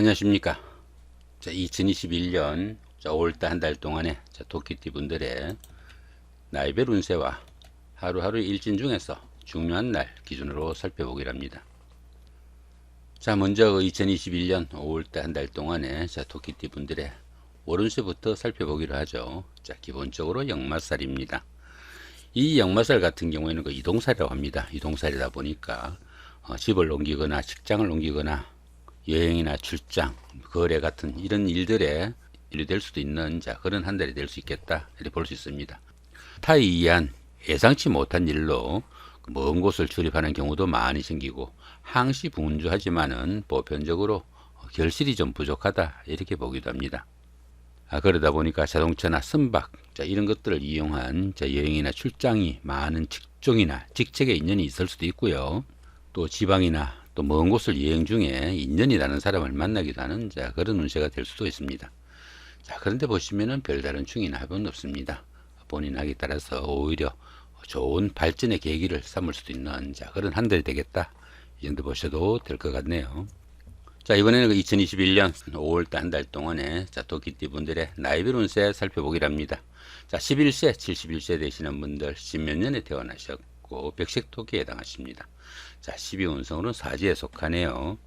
안녕하십니까. 2021년 5월달 한 달 동안에 토끼띠 분들의 나이별 운세와 하루하루 일진 중에서 중요한 날 기준으로 살펴보기로 합니다. 먼저 2021년 5월달 한 달 동안에 토끼띠 분들의 월운세부터 살펴보기로 하죠. 기본적으로 역마살입니다. 이 역마살 같은 경우에는 이동살이라고 합니다. 이동살이다 보니까 집을 옮기거나 직장을 옮기거나 여행이나 출장, 거래 같은 이런 일들에 일이 될 수도 있는 그런 한 달이 될 수 있겠다 이렇게 볼 수 있습니다. 타에 의한 예상치 못한 일로 먼 곳을 출입하는 경우도 많이 생기고 항시 분주하지만은 보편적으로 결실이 좀 부족하다 이렇게 보기도 합니다. 그러다 보니까 자동차나 선박 이런 것들을 이용한 여행이나 출장이 많은 직종이나 직책에 인연이 있을 수도 있고요. 또 지방이나 또 먼 곳을 여행 중에 인연이 나는 사람을 만나기도 하는 그런 운세가 될 수도 있습니다. 그런데 보시면은 별다른 충이나 합은 없습니다. 본인 학에 따라서 오히려 좋은 발전의 계기를 삼을 수도 있는 그런 한 달이 되겠다 이 정도 보셔도 될 것 같네요. 이번에는 2021년 5월달 한 달 동안에 토끼띠 분들의 나이별 운세 살펴보기로 합니다. 11세, 71세 되시는 분들 십몇 년에 태어나셨고 백색토끼에 해당하십니다. 12운성으로는 사지에 속하네요.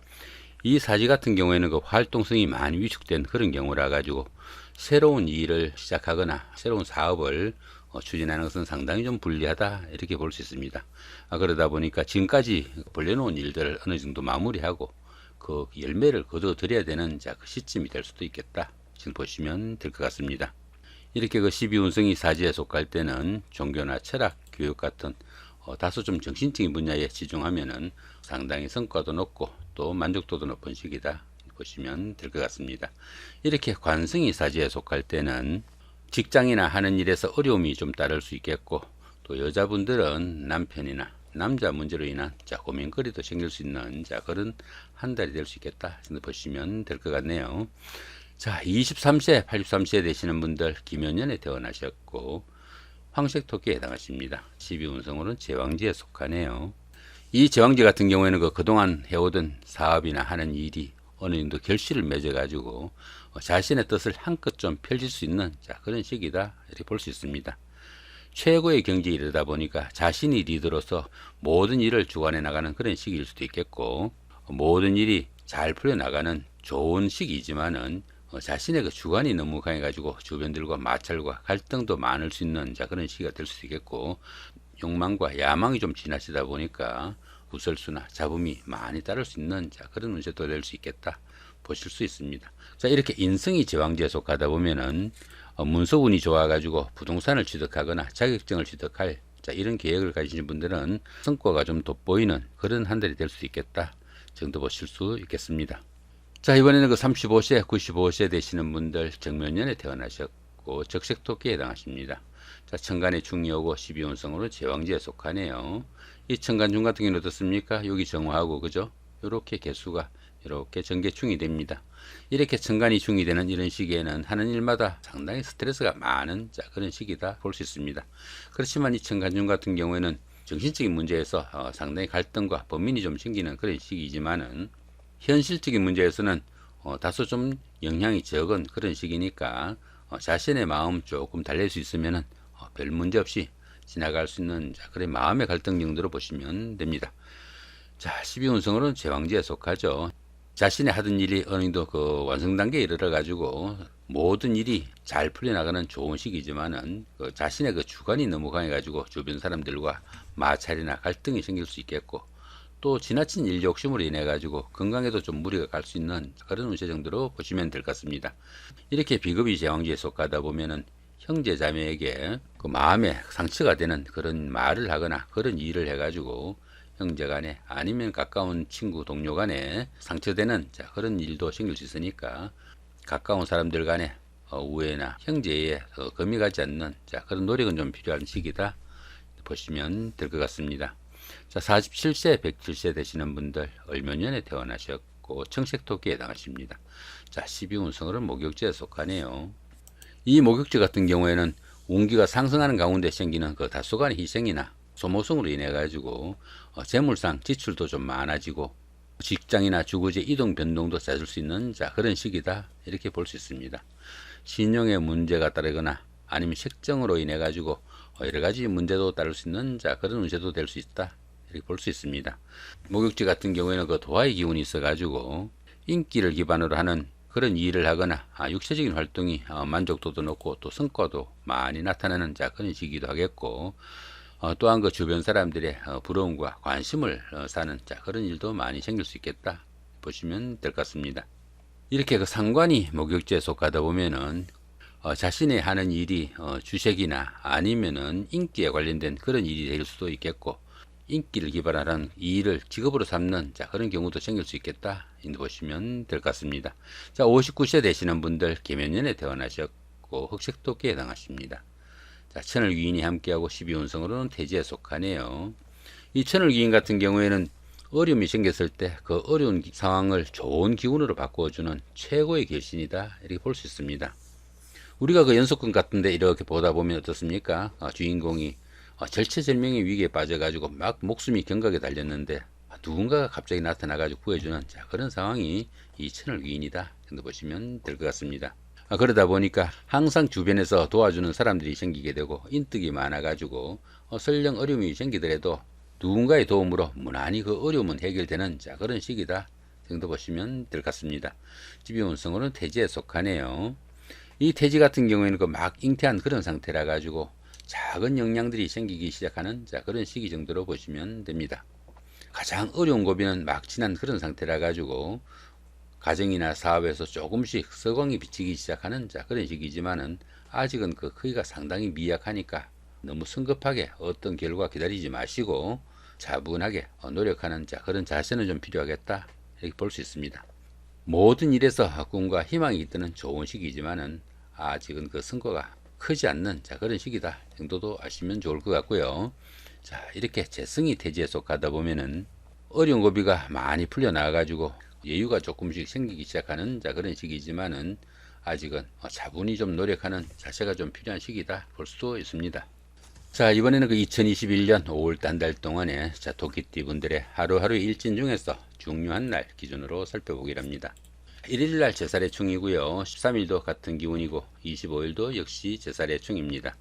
이 사지 같은 경우에는 활동성이 많이 위축된 그런 경우라 가지고 새로운 일을 시작하거나 새로운 사업을 추진하는 것은 상당히 좀 불리하다 이렇게 볼 수 있습니다. 그러다 보니까 지금까지 벌려놓은 일들을 어느 정도 마무리하고 그 열매를 거둬들여야 되는 그 시점이 될 수도 있겠다 지금 보시면 될 것 같습니다. 이렇게 12운성이 사지에 속할 때는 종교나 철학, 교육 같은 다소 좀 정신적인 분야에 집중하면은 상당히 성과도 높고 또 만족도도 높은 시기다 보시면 될 것 같습니다. 이렇게 관성이 사지에 속할 때는 직장이나 하는 일에서 어려움이 좀 따를 수 있겠고 또 여자분들은 남편이나 남자 문제로 인한 고민거리도 생길 수 있는 그런 한 달이 될 수 있겠다 보시면 될 것 같네요. 23세, 83세 되시는 분들 김연년에 태어나셨고 황색토끼에 해당하십니다. 12운성으로는 제왕지에 속하네요. 이 제왕지 같은 경우에는 그동안 해오던 사업이나 하는 일이 어느 정도 결실을 맺어 가지고 자신의 뜻을 한껏 좀 펼칠 수 있는 그런 시기다 이렇게 볼 수 있습니다. 최고의 경지에 이르다 보니까 자신이 리더로서 모든 일을 주관해 나가는 그런 시기일 수도 있겠고 모든 일이 잘 풀려나가는 좋은 시기이지만은 자신의 주관이 너무 강해가지고 주변들과 마찰과 갈등도 많을 수 있는 그런 시기가 될 수도 있겠고 욕망과 야망이 좀 지나치다 보니까 구설수나 잡음이 많이 따를 수 있는 그런 운세도 될 수 있겠다 보실 수 있습니다. 이렇게 인성이 제왕지에 속하다 보면은 문서운이 좋아가지고 부동산을 취득하거나 자격증을 취득할 이런 계획을 가지신 분들은 성과가 좀 돋보이는 그런 한 달이 될 수 있겠다 정도 보실 수 있겠습니다. 이번에는 35세, 95세 되시는 분들 정묘년에 태어나셨고 적색토끼에 해당하십니다. 천간의 중이 오고 12운성으로 제왕지에 속하네요. 이 천간중 같은 경우는 어떻습니까? 여기 정화하고 그죠? 이렇게 개수가 이렇게 전개충이 됩니다. 이렇게 천간이 중이 되는 이런 시기에는 하는 일마다 상당히 스트레스가 많은 그런 시기다 볼 수 있습니다. 그렇지만 이 천간중 같은 경우에는 정신적인 문제에서 상당히 갈등과 범민이 좀 생기는 그런 시기이지만은 현실적인 문제에서는 다소 좀 영향이 적은 그런 시기니까 자신의 마음 조금 달랠 수 있으면은 별 문제 없이 지나갈 수 있는 그런 마음의 갈등 정도로 보시면 됩니다. 12운성으로는 제왕지에 속하죠. 자신의 하던 일이 어느 정도 완성 단계에 이르러 가지고 모든 일이 잘 풀려나가는 좋은 시기지만은 자신의 주관이 너무 강해 가지고 주변 사람들과 마찰이나 갈등이 생길 수 있겠고 또 지나친 일 욕심으로 인해 가지고 건강에도 좀 무리가 갈 수 있는 그런 운세 정도로 보시면 될 것 같습니다. 이렇게 비겁이 제왕지에 속하다 보면은 형제 자매에게 마음에 상처가 되는 그런 말을 하거나 그런 일을 해 가지고 형제 간에 아니면 가까운 친구 동료 간에 상처되는 그런 일도 생길 수 있으니까 가까운 사람들 간에 우애나 형제에 금이 가지 않는 그런 노력은 좀 필요한 시기다 보시면 될 것 같습니다. 47세, 107세 되시는 분들 을묘년에 태어나셨고 청색토끼에 해당하십니다. 12운성으로는 목욕지에 속하네요. 이 목욕지 같은 경우에는 운기가 상승하는 가운데 생기는 다소간의 희생이나 소모성으로 인해 가지고 재물상 지출도 좀 많아지고 직장이나 주거지 이동 변동도 찾을 수 있는 그런 시기다 이렇게 볼 수 있습니다. 신용에 문제가 따르거나 아니면 색정으로 인해 가지고 여러 가지 문제도 따를 수 있는 그런 운세도 될 수 있다 이렇게 볼 수 있습니다. 목욕지 같은 경우에는 그 도화의 기운이 있어 가지고 인기를 기반으로 하는 그런 일을 하거나 육체적인 활동이 만족도도 높고 또 성과도 많이 나타나는 그런 시기도 하겠고, 또한 그 주변 사람들의 부러움과 관심을 사는 그런 일도 많이 생길 수 있겠다 보시면 될 것 같습니다. 이렇게 그 상관이 목욕지에 속하다 보면은 자신의 하는 일이 주색이나 아니면은 인기에 관련된 그런 일이 될 수도 있겠고, 인기를 기반하는 이 일을 직업으로 삼는 그런 경우도 생길 수 있겠다 보시면 될 것 같습니다. 59세 되시는 분들 계면년에 태어나셨고 흑색토끼에 해당하십니다. 천을귀인이 함께하고 12운성으로는 태지에 속하네요. 이 천을귀인 같은 경우에는 어려움이 생겼을 때 그 어려운 상황을 좋은 기운으로 바꿔주는 최고의 결신이다 이렇게 볼 수 있습니다. 우리가 그 연속극 같은데 이렇게 보다 보면 어떻습니까? 주인공이 절체절명의 위기에 빠져가지고 막 목숨이 경각에 달렸는데 누군가가 갑자기 나타나가지고 구해주는 그런 상황이 이 천을귀인이다 정도 보시면 될 것 같습니다. 그러다 보니까 항상 주변에서 도와주는 사람들이 생기게 되고 인덕이 많아가지고 설령 어려움이 생기더라도 누군가의 도움으로 무난히 그 어려움은 해결되는 그런 시기다 정도 보시면 될 것 같습니다. 집이운성으로는 태지에 속하네요. 이 태지 같은 경우에는 그 막 잉태한 그런 상태라 가지고 작은 영향들이 생기기 시작하는 그런 시기 정도로 보시면 됩니다. 가장 어려운 고비는 막 지난 그런 상태라 가지고 가정이나 사업에서 조금씩 서광이 비치기 시작하는 그런 시기지만은 아직은 그 크기가 상당히 미약하니까 너무 성급하게 어떤 결과 기다리지 마시고 차분하게 노력하는 그런 자세는 좀 필요하겠다 이렇게 볼 수 있습니다. 모든 일에서 꿈과 희망이 있다는 좋은 시기지만은 아직은 그 성과가 크지 않는 그런 시기다 정도도 아시면 좋을 것 같고요. 이렇게 재성이 태지에 속하다 보면은 어려운 고비가 많이 풀려 나와 가지고 여유가 조금씩 생기기 시작하는 그런 시기지만은 아직은 차분히 좀 노력하는 자세가 좀 필요한 시기다 볼 수도 있습니다. 이번에는 그 2021년 5월달 한 달 동안에 토끼띠 분들의 하루하루 일진 중에서 중요한 날 기준으로 살펴보기로 합니다. 1일날 제살의 충이고요. 13일도 같은 기운이고 25일도 역시 제살의 충입니다.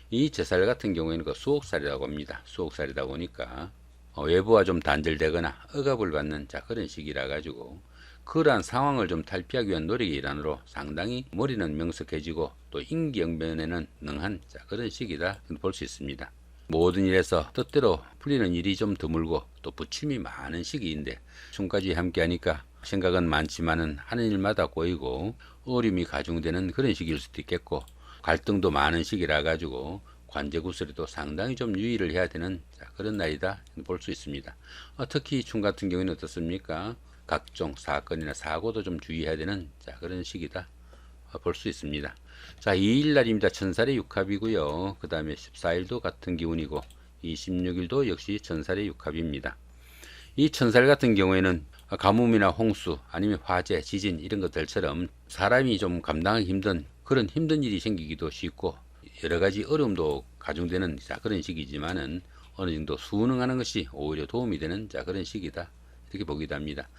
이 제살 같은 경우에는 그 수옥살이라고 합니다. 수옥살이다 보니까 외부와 좀 단절되거나 억압을 받는 그런 시기라 가지고 그러한 상황을 좀 탈피하기 위한 노력의 일환으로 상당히 머리는 명석해지고 또 임기응변에는 능한 그런 시기다 볼 수 있습니다. 모든 일에서 뜻대로 풀리는 일이 좀 드물고 또 부침이 많은 시기인데 춤까지 함께 하니까 생각은 많지만은 하는 일마다 꼬이고 어려움이 가중되는 그런 시기일 수도 있겠고, 갈등도 많은 시기라 가지고 관제 구설에도 상당히 좀 유의를 해야 되는 그런 날이다 볼 수 있습니다. 특히 춤 같은 경우에는 어떻습니까? 각종 사건이나 사고도 좀 주의해야 되는 그런 시기다 볼 수 있습니다. 2일 날입니다. 천살의 육합이고요. 그 다음에 14일도 같은 기운이고 26일도 역시 천살의 육합입니다. 이 천살 같은 경우에는 가뭄이나 홍수 아니면 화재, 지진 이런 것들처럼 사람이 좀 감당하기 힘든 그런 힘든 일이 생기기도 쉽고 여러 가지 어려움도 가중되는 그런 시기지만은 어느 정도 순응하는 것이 오히려 도움이 되는 그런 시기다 이렇게 보기도 합니다.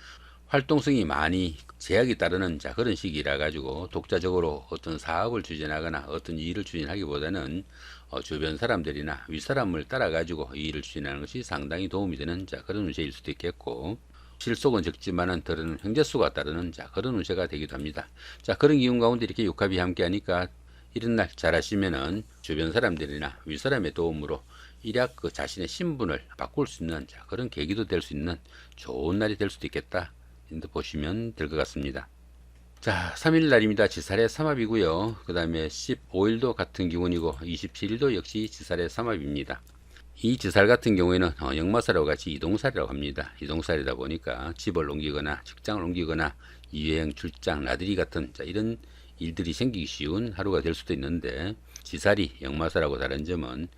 활동성이 많이 제약이 따르는 그런 시기라 가지고 독자적으로 어떤 사업을 추진하거나 어떤 일을 추진하기보다는 주변 사람들이나 윗사람을 따라 가지고 이 일을 추진하는 것이 상당히 도움이 되는 그런 운세일 수도 있겠고, 실속은 적지만은 들은 형제수가 따르는 그런 운세가 되기도 합니다. 그런 기운 가운데 이렇게 육합이 함께 하니까 이런 날 잘하시면은 주변 사람들이나 윗사람의 도움으로 일약 그 자신의 신분을 바꿀 수 있는 그런 계기도 될 수 있는 좋은 날이 될 수도 있겠다 보시면 될 것 같습니다. 3일 날입니다. 지살의 삼합이고요. 그 다음에 15일도 같은 기운이고 27일도 역시 지살의 삼합입니다. 이 지살 같은 경우에는 역마살하고 같이 이동살이라고 합니다. 이동살이다 보니까 집을 옮기거나 직장을 옮기거나 여행, 출장, 나들이 같은 이런 일들이 생기기 쉬운 하루가 될 수도 있는데, 지살이 역마살하고 다른 점은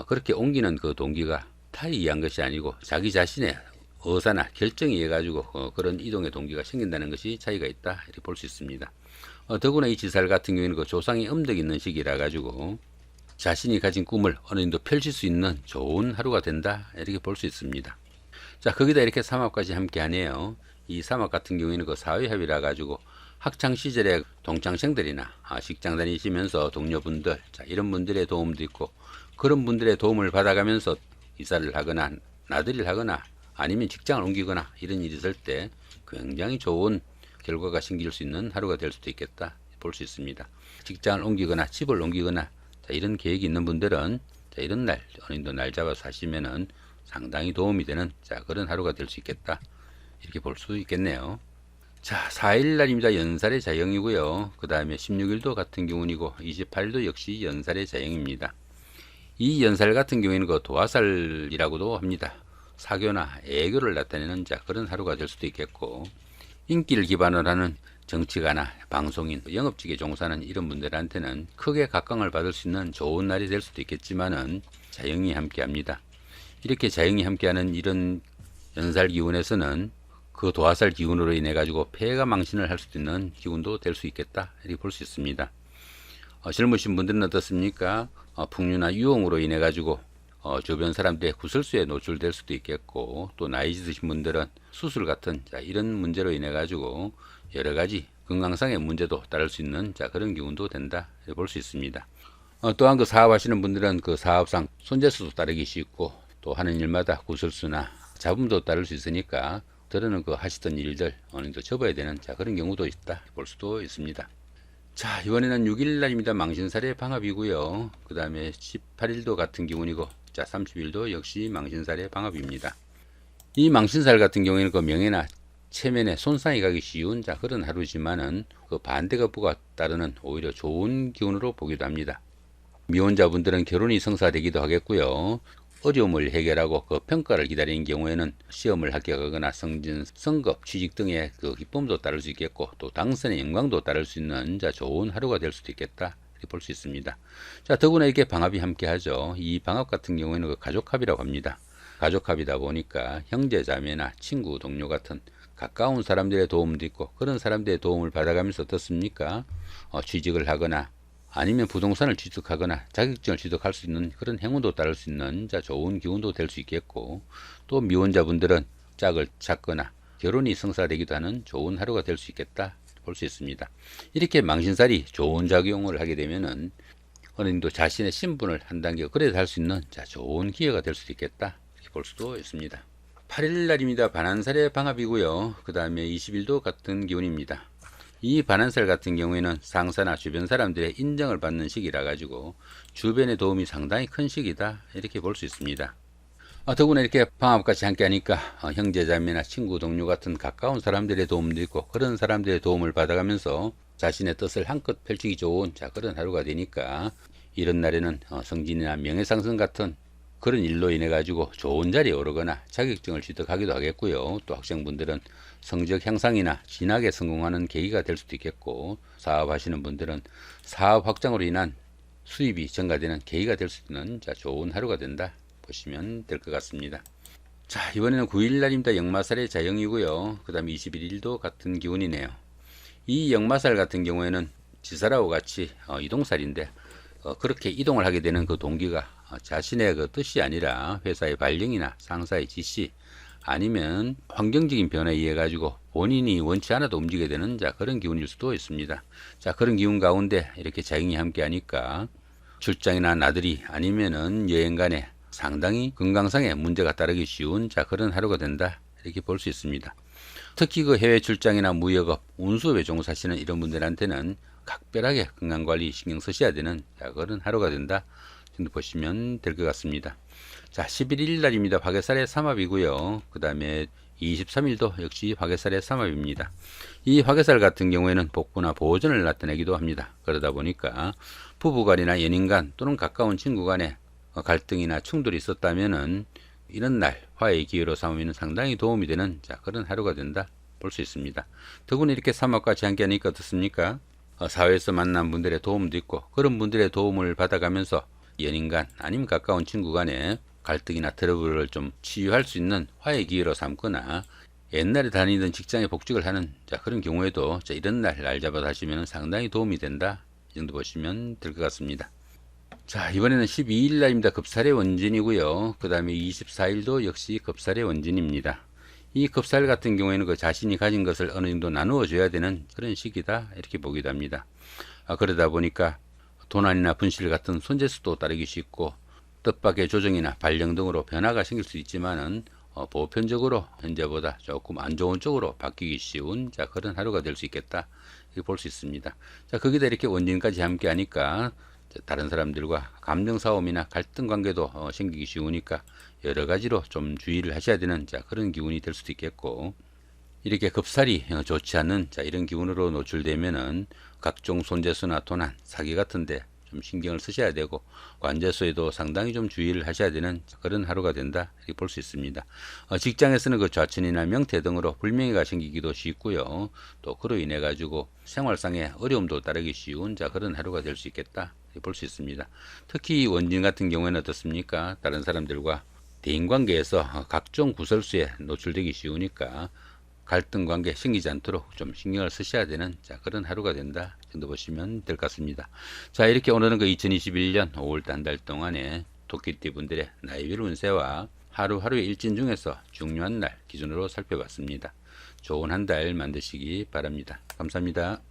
그렇게 옮기는 그 동기가 타에 의한 것이 아니고 자기 자신의 의사나 결정에 의해 가지고 그런 이동의 동기가 생긴다는 것이 차이가 있다 이렇게 볼 수 있습니다. 더구나 이 지살 같은 경우에는 그 조상이 음덕이 있는 시기라 가지고 자신이 가진 꿈을 어느 정도 펼칠 수 있는 좋은 하루가 된다 이렇게 볼 수 있습니다. 거기다 이렇게 삼합까지 함께 하네요. 이 3합 같은 경우에는 그 사회합이라 가지고 학창 시절에 동창생들이나 직장 다니시면서 동료분들, 자, 이런 분들의 도움도 있고, 그런 분들의 도움을 받아가면서 이사를 하거나 나들이를 하거나 아니면 직장을 옮기거나 이런 일이 있을 때 굉장히 좋은 결과가 생길 수 있는 하루가 될 수도 있겠다 볼 수 있습니다. 직장을 옮기거나 집을 옮기거나 자, 이런 계획이 있는 분들은 자, 이런 날 어느 정도 날 잡아서 하시면은 상당히 도움이 되는 자, 그런 하루가 될 수 있겠다 이렇게 볼 수 있겠네요. 자, 4일날입니다. 연살의 자영이고요. 그 다음에 16일도 같은 경우이고 28일도 역시 연살의 자영입니다. 이 연살 같은 경우에는 그 도화살이라고도 합니다. 사교나 애교를 나타내는 자, 그런 하루가 될 수도 있겠고, 인기를 기반으로 하는 정치가나 방송인, 영업직에 종사하는 이런 분들한테는 크게 각광을 받을 수 있는 좋은 날이 될 수도 있겠지만은 자영이 함께 합니다. 이렇게 자영이 함께하는 이런 연살 기운에서는 그 도화살 기운으로 인해 가지고 폐가 망신을 할 수도 있는 기운도 될 수 있겠다 이렇게 볼 수 있습니다. 젊으신 분들은 어떻습니까? 풍류나 유흥으로 인해 가지고 주변 사람들의 구설수에 노출될 수도 있겠고, 또 나이 드신 분들은 수술 같은 자, 이런 문제로 인해 가지고 여러 가지 건강상의 문제도 따를 수 있는 자, 그런 기운도 된다 이렇게 볼 수 있습니다. 또한 그 사업하시는 분들은 그 사업상 손재수도 따르기 쉽고, 또 하는 일마다 구설수나 잡음도 따를 수 있으니까 들어는 그 하시던 일들 어느 정도 접어야 되는 자, 그런 경우도 있다 볼 수도 있습니다. 자, 이번에는 6일 날입니다. 망신살의 방합이고요. 그 다음에 18일도 같은 기운이고, 자, 30일도 역시 망신살의 방합입니다. 이 망신살 같은 경우에는 그 명예나 체면에 손상이 가기 쉬운 자, 그런 하루지만은 그 반대급부가 따르는 오히려 좋은 기운으로 보기도 합니다. 미혼자분들은 결혼이 성사되기도 하겠고요. 어려움을 해결하고 그 평가를 기다리는 경우에는 시험을 합격하거나 승진, 승급, 취직 등의 그 기쁨도 따를 수 있겠고, 또 당선의 영광도 따를 수 있는 자, 좋은 하루가 될 수도 있겠다 이렇게 볼 수 있습니다. 자, 더구나 이렇게 방합이 함께하죠. 이 방합 같은 경우에는 그 가족합이라고 합니다. 가족합이다 보니까 형제 자매나 친구 동료 같은 가까운 사람들의 도움도 있고, 그런 사람들의 도움을 받아가면서 어떻습니까? 취직을 하거나 아니면 부동산을 취득하거나 자격증을 취득할 수 있는 그런 행운도 따를 수 있는 자, 좋은 기운도 될 수 있겠고, 또 미혼자분들은 짝을 찾거나 결혼이 성사되기도 하는 좋은 하루가 될 수 있겠다 볼 수 있습니다. 이렇게 망신살이 좋은 작용을 하게 되면은 어느 정도 자신의 신분을 한 단계 업그레이드 할 수 있는 자, 좋은 기회가 될 수도 있겠다 이렇게 볼 수도 있습니다. 8일 날입니다. 반한살의 방합이고요. 그 다음에 20일도 같은 기운입니다. 이 반한살 같은 경우에는 상사나 주변 사람들의 인정을 받는 시기라 가지고 주변의 도움이 상당히 큰 시기다 이렇게 볼 수 있습니다. 더구나 이렇게 방합같이 함께 하니까 형제자매나 친구 동료 같은 가까운 사람들의 도움도 있고, 그런 사람들의 도움을 받아가면서 자신의 뜻을 한껏 펼치기 좋은 자, 그런 하루가 되니까 이런 날에는 승진이나 명예상승 같은 그런 일로 인해 가지고 좋은 자리에 오르거나 자격증을 취득하기도 하겠고요. 또 학생분들은 성적 향상이나 진학에 성공하는 계기가 될 수도 있겠고, 사업하시는 분들은 사업 확장으로 인한 수입이 증가되는 계기가 될 수 있는 자, 좋은 하루가 된다 보시면 될 것 같습니다. 자, 이번에는 9일 날입니다. 역마살의 자영이고요. 그 다음에 21일도 같은 기운이네요. 이 역마살 같은 경우에는 지살하고 같이 이동살인데, 그렇게 이동을 하게 되는 그 동기가 자신의 그 뜻이 아니라 회사의 발령이나 상사의 지시, 아니면 환경적인 변화에 의해 가지고 본인이 원치 않아도 움직이게 되는 자, 그런 기운일 수도 있습니다. 자, 그런 기운 가운데 이렇게 자영이 함께 하니까 출장이나 나들이 아니면은 여행 간에 상당히 건강상의 문제가 따르기 쉬운 자, 그런 하루가 된다 이렇게 볼 수 있습니다. 특히 그 해외 출장이나 무역업, 운수업에 종사하시는 이런 분들한테는 각별하게 건강관리 신경 쓰셔야 되는 자, 그런 하루가 된다 정도 보시면 될 것 같습니다. 자, 11일 날입니다. 화개살의 삼합이고요. 그 다음에 23일도 역시 화개살의 삼합입니다. 이 화개살 같은 경우에는 복부나 보호전을 나타내기도 합니다. 그러다 보니까 부부간이나 연인간 또는 가까운 친구 간에 갈등이나 충돌이 있었다면은 이런 날 화해의 기회로 삼으면 상당히 도움이 되는 자, 그런 하루가 된다 볼 수 있습니다. 더구나 이렇게 삼합같이 함께 하니까 어떻습니까? 사회에서 만난 분들의 도움도 있고, 그런 분들의 도움을 받아가면서 연인간 아니면 가까운 친구 간에 갈등이나 트러블을 좀 치유할 수 있는 화해의 기회로 삼거나, 옛날에 다니던 직장에 복직을 하는 자, 그런 경우에도 자, 이런 날 잡아서 하시면 상당히 도움이 된다 이 정도 보시면 될 것 같습니다. 자, 이번에는 12일 날입니다. 급살의 원진이고요. 그 다음에 24일도 역시 급살의 원진입니다. 이 급살 같은 경우에는 그 자신이 가진 것을 어느 정도 나누어 줘야 되는 그런 시기다 이렇게 보기도 합니다. 그러다 보니까 도난이나 분실 같은 손재수도 따르기 쉽고 뜻밖의 조정이나 발령 등으로 변화가 생길 수 있지만은 보편적으로 현재보다 조금 안 좋은 쪽으로 바뀌기 쉬운 그런 하루가 될 수 있겠다 이렇게 볼 수 있습니다. 거기다 이렇게 원진까지 함께 하니까 다른 사람들과 감정 싸움이나 갈등 관계도 생기기 쉬우니까 여러 가지로 좀 주의를 하셔야 되는 그런 기운이 될 수도 있겠고, 이렇게 급살이 좋지 않은 이런 기운으로 노출되면은 각종 손재수나 도난, 사기 같은데 좀 신경을 쓰셔야 되고, 관제소에도 상당히 좀 주의를 하셔야 되는 그런 하루가 된다 이렇게 볼 수 있습니다. 직장에서는 그 좌천이나 명퇴 등으로 불명예가 생기기도 쉽고요. 또 그로 인해 가지고 생활상의 어려움도 따르기 쉬운 그런 하루가 될 수 있겠다 이렇게 볼 수 있습니다. 특히 원진 같은 경우에는 어떻습니까? 다른 사람들과 대인관계에서 각종 구설수에 노출되기 쉬우니까 갈등 관계 생기지 않도록 좀 신경을 쓰셔야 되는 그런 하루가 된다 정도 보시면 될 것 같습니다. 이렇게 오늘은 그 2021년 5월달 한 달 동안의 토끼띠 분들의 나이별 운세와 하루하루의 일진 중에서 중요한 날 기준으로 살펴봤습니다. 좋은 한 달 만드시기 바랍니다. 감사합니다.